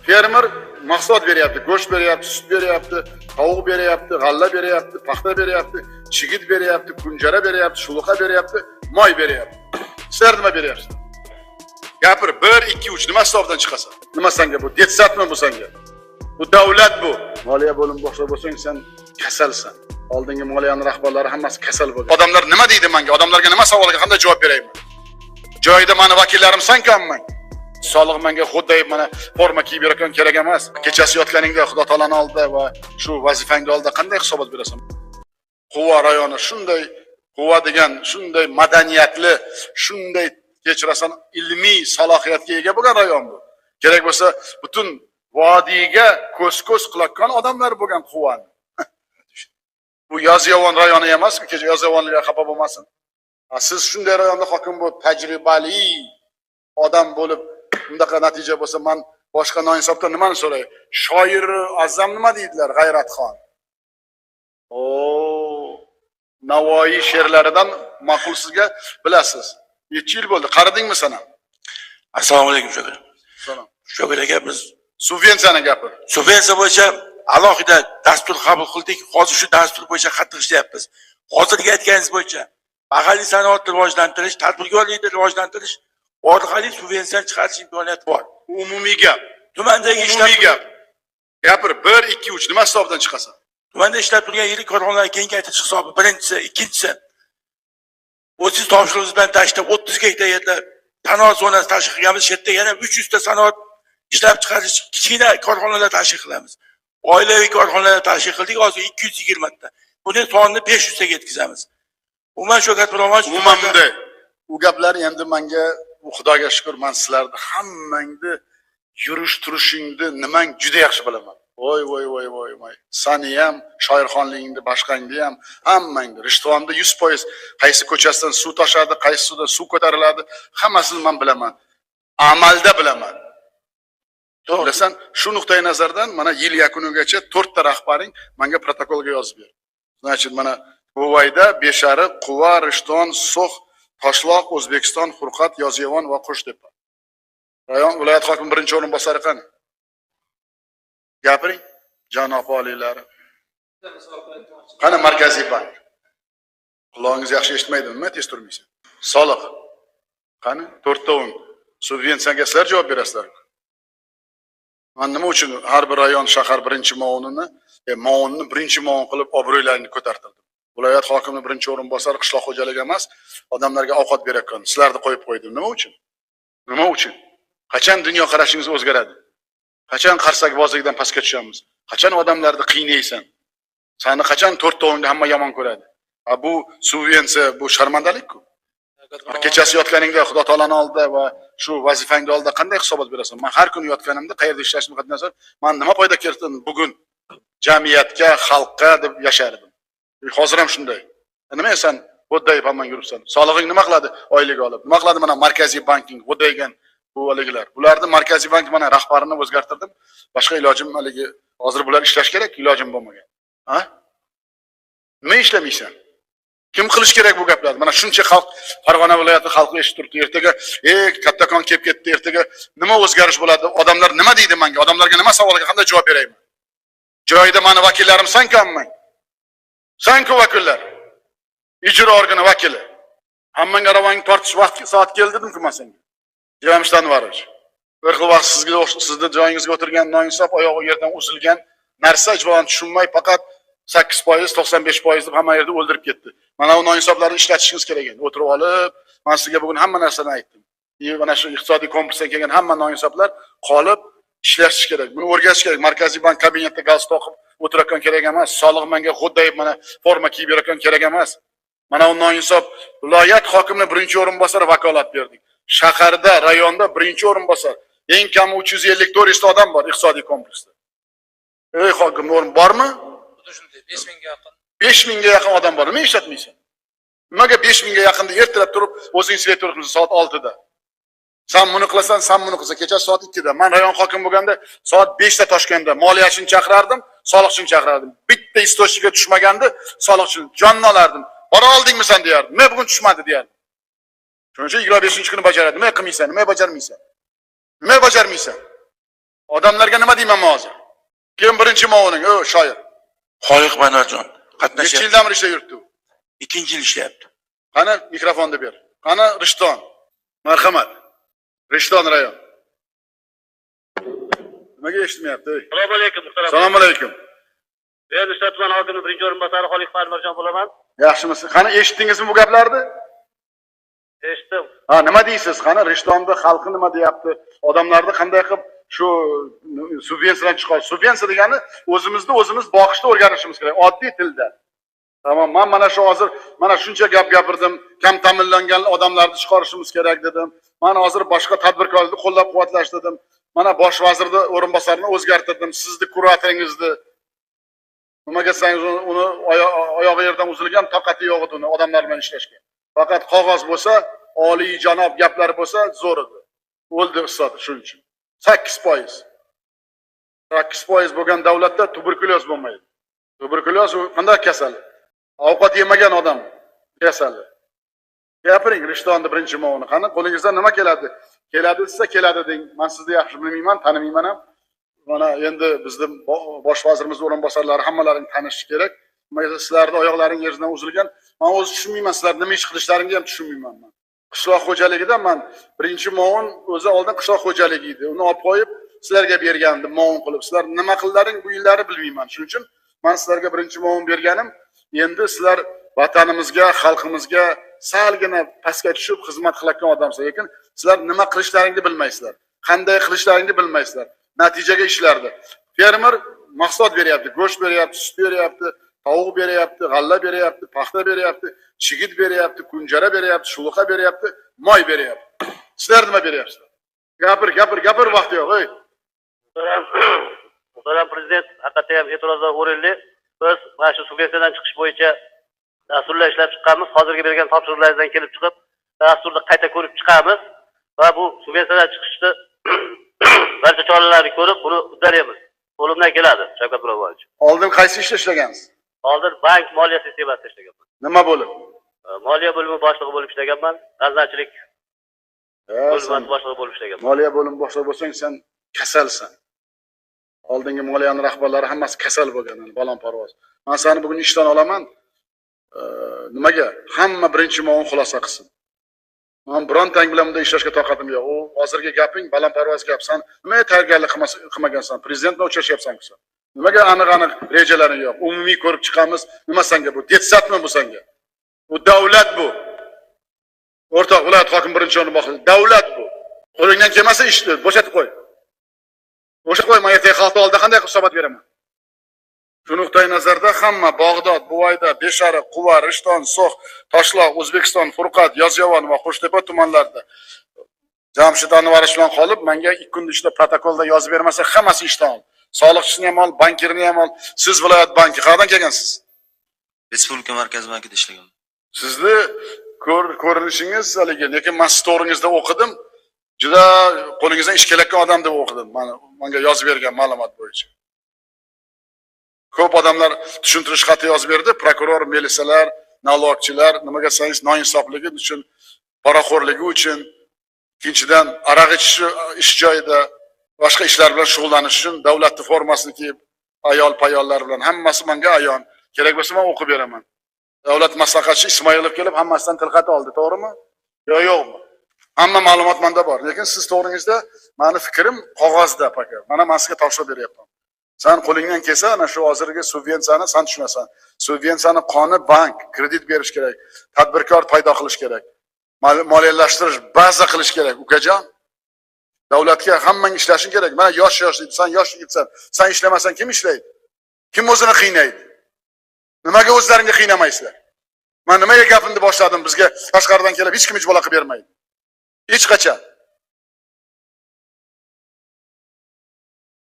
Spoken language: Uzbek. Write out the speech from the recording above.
Fermer mahsulot beryapti, go'sht beryapti, sut beryapti, tovuq beryapti, g'alla beryapti, paxta beryapti, chigit beryapti, kunjara beryapti, shuluqa beryapti, moy beryapti. Sizlar nima beryapsiz? Gapir 1 2 3 nima hisobdan chiqasan? Nima senga bu? Detsatmi bu senga? Bu davlat bu. Moliya bo'limi boshqa bo'lsang sen kasalsan. Oldingi moliyaning rahbarlari hammasi kasal bo'lgan. Odamlar nima deydi menga? Odamlarga nima savolga qanday javob berayman? Joyida meni vakillarim sankanman. Soliq menga xuddi mana forma kiyib yurgan kerak emas. Kechasi yotganingda Xudo taolani oldida va shu vazifangni oldida qanday hisobot berasan? Quva rayoni shunday quva degan, shunday madaniyatli, shunday kechirasan ilmiy salohiyatga ega bo'lgan rayon bu. Kerak bo'lsa butun vodiyga ko'z-ko'z qilayotgan odamlar bo'lgan quvani. Bu Yozyovon rayoni emasmi? Kecha Yozyovonliklar xafa bo'lmasin. Siz shunday rayonda hokim bo'lib, tajribali odam bo'lib, bundaqa natija bo'lsa, men boshqa noinsofdan nimani so'ray? Shoir azam nima deydilar? G'ayratxon. Navoiy she'rlaridan ma'qul sizga bilasiz. Necha yil bo'ldi? Qaridingmi sen ham? Assalomu alaykum sho'g'ir. Salom. Sho'g'ir aka, biz subvensiyani gapir. subvensiya bo'yicha alohida dastur qabul qildik. Hozir shu dastur bo'yicha qattiq ishlayapmiz. Hozirgi aytganingiz bo'yicha mahalliy sanoatni rivojlantirish, tadbirkorlikni rivojlantirish orqali subvensiya chiqarish imkoniyati bor. Umumiy gap. Tumandagi Umumiy gap. Gapir 1 2 3 nima hisobdan chiqasan? Tumanda ishlab turgan yirik korxonalar kengaytirish hisobi birinchisi, ikkinchisi o'siz topshirig'imiz bilan tashlab 30 gektar yerda sanoat zonasi tashkil qilganmiz. Shu yerda yana 300 ta sanoat ishlab chiqarish kichkina korxonalar tashkil qilamiz. Oilaviy korxonalar tashkil qildik, hozir 220 ta. Buni sonini 500 taga yetkazamiz. Umuman Shavkat Miromonovich Umumda u gaplar endi menga Xudoga shukr, men sizlarni hammangni yurish turishingni nimang juda yaxshi bilaman. Voy. Seni ham, shoirxonligingni, boshqangni ham, hammangni. Rishtonda 100% qaysi ko'chasidan suv toshadi, qaysi suvdan suv ko'tariladi, hammasini men bilaman. Amalda bilaman. Bilasan, shu nuqtai nazardan mana yil yakunigacha 4 ta rahbaring menga protokolga yozib ber. Значит, mana Buvayda, Beshariq, Quva, Rishton, So'x, Toshloq, O'zbekiston, Xurqat, Yozyovon va Qo'shtepa. Rayon viloyat hokimi birinchi o'rinbosari qani? Gapiring, janob oliylari. Qani Markaziy bank? Quloqingiz yaxshi eshitmaydimi? Nima tez turmaysan? Soliq. Qani 4 ta o'ng. Subvensiyaga sizlar javob berasizlar. Men nima uchun har bir rayon, shahar birinchi muavini, muavinni birinchi muavin qilib obro'ylarini ko'tartirdim. Viloyat hokimining birinchi o'rinbosari qishloq xo'jaligi emas, odamlarga ovqat berayotgan. Sizlarni qo'yib qo'ydim. Nima uchun? Nima uchun? Qachon dunyo qarashingiz o'zgaradi? Qachon qarsakbozlikdan pastga tushamiz? Qachon odamlarni qiynaysan? Seni qachon 4 ta o'ngda hamma yomon ko'radi? Bu subvensiya, bu sharmandalik-ku. Kechasi yotganingda Xudo taolani oldida va shu vazifangni oldida qanday hisobot berasan? Men har kuni yotganimda qayerda ishlashni qatnasam, men nima foyda keltirdim bugun jamiyatga, xalqqa deb yashardim. Hozir ham shunday. Nima sen bo'ddayib hamma yuribsan? Solig'ing nima qiladi oylik olib? Nima qiladi mana Markaziy banking bo'ddaygan bu oliglar? Bularni Markaziy bank mana rahbarini o'zgartirdim. Boshqa ilojim haligi hozir bular ishlash kerak, ilojim bo'lmagan. Ha? Nima ishlamaysan? Kim qilish kerak bu gaplarni? Mana shuncha xalq, Farg'ona viloyati xalqi eshitib turibdi. Ertaga, kattakon kelib ketdi. Ertaga nima o'zgarish bo'ladi? Odamlar nima deydi menga? Odamlarga nima savolga qanday javob berayman? Joyida meni vakillarim sankanman. Sanku vakillar. Ijro organi vakili. Hammanga ravang tortish vaqti soat keldi dedim-ku men senga. Jamshid Anvarovich. Bir xil vaqt sizni joyingizga o'tirgan noinsof oyog'i yerdan uzilgan narsa ijrodan tushunmay faqat 8%, 95% deb hamma yerda o'ldirib ketdi. Mana bu noinsoflarni ishlatishingiz kerak edi. O'tirib olib, men sizga bugun hamma narsani aytdim. Mana shu iqtisodiy kompleksdan kelgan hamma noinsoflar qolib ishlash kerak. Buni o'rgatish kerak. Markaziy bank kabinetida galstuk toqib o'tirayotgan kerak emas. Soliq menga xuddi mana forma kiyib yurayotgan kerak emas. Mana bu noinsof viloyat hokimining birinchi o'rinbosari vakolat berdik. Shaharda, rayonda birinchi o'rinbosar. Eng kam 350-400 ta odam bor iqtisodiy kompleksda. Hokim o'rin bormi? 5000 ga yaqin. 5000 ga yaqin odam bor. Nima ishlatmaysan? Nimaga 5000 ga yaqinda ertalab turib o'zing selektor qilsan soat 6 da? Sen buni qilasan, sen buni qilsan. Kecha soat 2 da. Men rayon hokimi bo'lganda soat 5 da Toshkentda moliyachini chaqirardim, soliqchini chaqirardim. Bitta istochiga tushmaganda soliqchini jonni olardim. Bora oldingmi sen deyardim. Men bugun tushmadi deyardim. Shuning uchun 25-kuni bajaradi. Nima qilmaysan? Nima bajarmaysan? Nima bajarmaysan? Odamlarga nima deyman hozir? Kim birinchi muovining? O, shoir. Xoyiq Manorjon Necha qatnashyapti. yildan beri ishda yuribdi u? 2-yil ishlayapti. Qani mikrofonni ber. Qani Rishton. Marhamat. Rishton rayon. Nimaga eshitmayapti? Assalomu alaykum, muhtaram. Assalomu alaykum. Men Nusrat tuman hokimi birinchi o'rinbosari Xoliq Farmarjon bo'laman. Yaxshimisiz? Qani eshitdingizmi bu gaplarni? Eshitdim. Ha, nima deysiz? Qani Rishtonda xalqi nima deyapti? Odamlarni qanday qilib shu subvensiyadan chiqarish? Subvensiya degani o'zimiz boqishni o'rganishimiz kerak, oddiy tilda. Tamam, men mana shu hozir mana shuncha gap gapirdim. Kam ta'minlangan odamlarni chiqarishimiz kerak dedim. Men hozir boshqa tadbirkorlarni qo'llab-quvvatlash dedim. Mana bosh vazirni o'rinbosarini o'zgartirdim. Sizni kuratoringizni nimaga sangiz uni oyog'i yerdan uzilgan toqati yo'q edi uni odamlar bilan ishlashga. Faqat qog'oz bo'lsa, oliy janob gaplar bo'lsa zo'r edi. O'ldi hisobi shuning uchun. 8%. 8% bo'lgan davlatda tuberkulyoz bo'lmaydi. Tuberkulyoz qanday kasal? Ovqat yemagan odam kasali. Gapiring Rishtonni birinchi muovini. Qani qo'lingizdan nima keladi? Keladi desa keladi deng. Men sizni yaxshi bilmayman, tanimayman ham. Mana endi bizning bosh vazirimiz o'rinbosarlari hammalaring tanishish kerak. Mayda sizlarning oyoqlaring yerdan uzilgan. Men o'zi tushunmayman, sizlar nima ish qilishlaringni ham tushunmayman men. Qishloq xo'jaligida men birinchi muovin o'zi oldin qishloq xo'jaligi edi. Uni olib qo'yib sizlarga bergandim muovin qilib. Sizlar nima qildilaring bu yillari bilmayman. Shuning uchun men sizlarga birinchi muovin berganim. Endi sizlar vatanimizga, xalqimizga salgina pastga tushib xizmat qilayotgan odamsiz, lekin sizlar nima qilishlaringni bilmaysizlar. Qanday qilishlaringni bilmaysizlar. Natijaga ishlardi. Fermer mahsulot beryapti, go'sht beryapti, sut beryapti, tovuq beryapti, g'alla beryapti, paxta beryapti, chigit beryapti, kunjara beryapti, shuluqa beryapti, moy beryapti. Sizlar nima beryapsizlar? Gapir vaqti yo'q, ey. Muhtaram prezident, haqiqatda ham e'tirozlar o'rinli. Biz mana shu subvensiyadan chiqish bo'yicha dasturlar ishlab chiqqanmiz. Hozirgi bergan topshiriqlaringizdan kelib chiqib, dasturni qayta ko'rib chiqamiz va bu subvensiyadan chiqishni barcha choralarni ko'rib, buni uddalaymiz. Qo'limdan keladi, Shavkat Miromonovich. Oldin qaysi ishda ishlagansiz? Oldin bank moliya sistemasida ishlaganman. Nima bo'lib? Moliya bo'limi boshlig'i bo'lib ishlaganman. G'aznachilik bo'limi boshlig'i bo'lib ishlaganman. Moliya bo'limi boshlig'i bo'lsang, sen kasalsan. Oldingi moliyani rahbarlari hammasi kasal bo'lgan, balon parvoz. Men seni bugun ishdan olaman. Nimaga? Hamma birinchi muovin xulosa qilsin. Men birontang bilan bunda ishlashga toqatim yo'q. U hozirgi gaping balon parvoz gap. Sen nimaga tayyorgarlik qilmagansan? Prezident bilan uchrashyapsan-ku. Nimaga aniq rejalaring yo'q? Umumiy ko'rib chiqamiz. Nima senga bu? Detsatmi bu senga? Bu davlat bu. O'rtoq viloyat hokimi birinchi o'rinbosari. Davlat bu. Qo'lingdan kelmasa ishni bo'shatib qo'y. Bo'shatib qo'y, men ertaga xalq oldida qanday hisobot beraman? Shu nuqtai nazarda hamma Bog'dod, Buvayda, Beshariq, Quva, Rishton, So'x, Toshloq, O'zbekiston, Furqat, Yozyovon va Qo'shtepa tumanlarida Jamshid Anvarovich bilan qolib, menga 2 kun ichida protokolda yozib bermasa, hammasi ishdan ol. Soliqchisini ham ol, bankirni ham ol. Siz viloyat banki qayerdan kelgansiz? Respublika Markaziy bankida ishlaganman. Sizni ko'rinishingiz haligi, lekin men storingizda o'qidim. Juda qo'lingizdan ish kelayotgan odam deb o'qidim. Menga yozib bergan ma'lumot bo'yicha. Ko'p odamlar tushuntirish xati yozib berdi. Prokuror, militsiyalar, налогchilar nimaga sangiz noinsofligi uchun, poraxo'rligi uchun, ikkinchidan aroq ichish joyida boshqa ishlar bilan shug'ullanish uchun davlatning formasini kiyib, ayol-payollar bilan hammasi menga ayon. Kerak bo'lsa men o'qib beraman. Davlat maslahatchisi Ismoilov kelib hammasidan tilxat oldi, to'g'rimi? Yo'qmi? Hamma ma'lumot menda bor. Lekin siz to'g'ringizda meni fikrim qog'ozda paka. Mana men sizga topshirib beryapman. Sen qo'lingdan kelsa, ana shu hozirgi subvensiyani sen tushunasan. Subvensiyani qoni bank, kredit berish kerak, tadbirkor paydo qilish kerak, moliyalashtirish, baza qilish kerak, ukajon. Davlatga hammang ishlashing kerak. Mana yosh deydi, sen yosh yigitsan. Sen ishlamasan kim ishlaydi? Kim o'zini qiynaydi? Nimaga o'zlaringni qiynamaysizlar? Men nimaga gapimni boshladim? Bizga tashqaridan kelib hech kim hech bola qilib bermaydi. Hech qachon.